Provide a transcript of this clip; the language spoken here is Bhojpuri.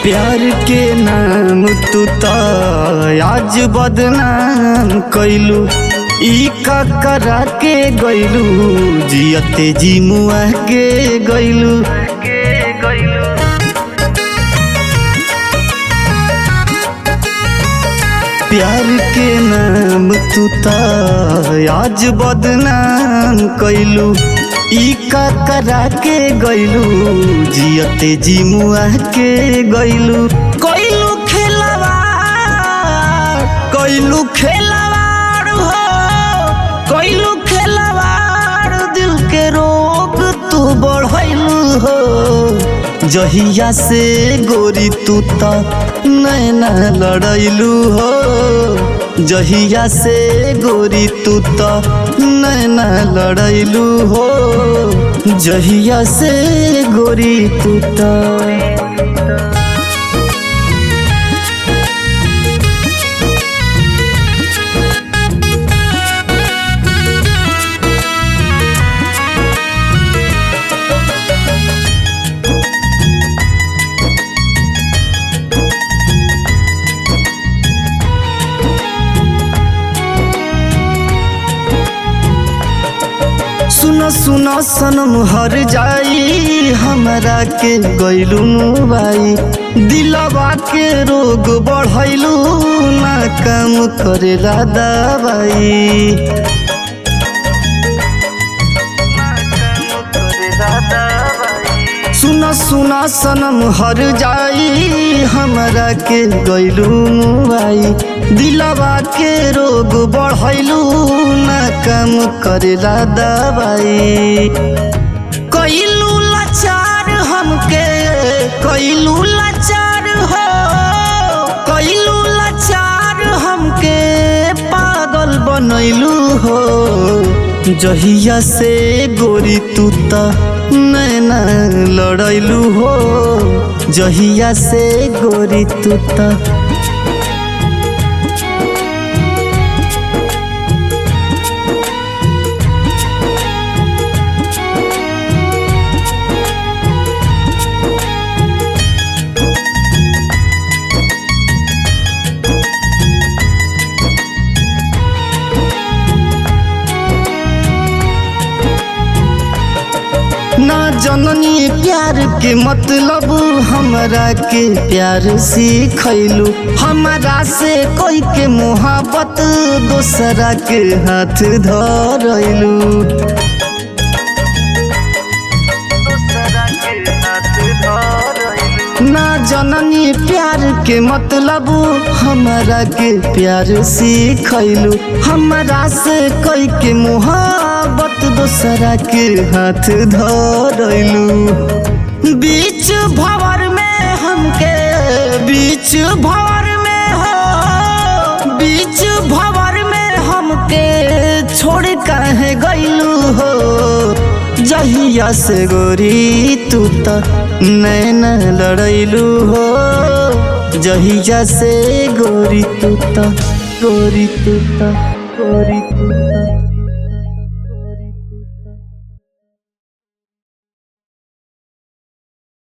प्यार के नाम तू तो आज बदनाम कैलू, ई का करा के गैलू, जियते जी मुआ के गैलू। प्यार के नाम तू तो आज बदनाम कैलू, ई का करा के गैलू, जियते जी मुआ के गैलू। कैलू खेलवाड़ हो, कैलू खेलवाड़, दिल के रोग तू बढ़ैलू हो। जहिया से गोरी तू तो नैना लड़ैलू हो, जहिया से गोरी तू तो नैना लड़ैलू हो, जहिया से गोरी तू तो। सुनो सुनो सनम हर जाई, हमरा के गैलू मुबाई, दिलवा के रोग बढ़ैलू, ना काम करेला दवाई। सुनो सुनो सनम हर जाई, हमरा के गैलू मुबाई, दिलवा के रोग बढ़ैलू, ना काम करेला दवाई। कैलू लाचार हमके, कैलू लाचार हो, कैलू लाचार हमके, पागल बनैलू हो। जहिया से गोरी तू तो नैना लड़ैलू हो, जहिया से गोरी तू तो। ना जननी प्यार के मतलब, हमरा के प्यार सिखैलू, हमरा से कोई के मोहब्बत, दोसरा के हाथ धरैलू। ना जननी प्यार के मतलब, हमरा के प्यार सिखैलू, हमरा से कोई के मोहब्बत, दोसरा के हाथ धरैलू। बीच भंवर में हमके, बीच भंवर में हो, बीच भंवर में हमके छोड़ काहे गैलू हो। जहिया से गोरी तू तो नैना लड़ैलू हो, जहिया से गोरी तू तो, गोरी तू तो, गोरी तू तो।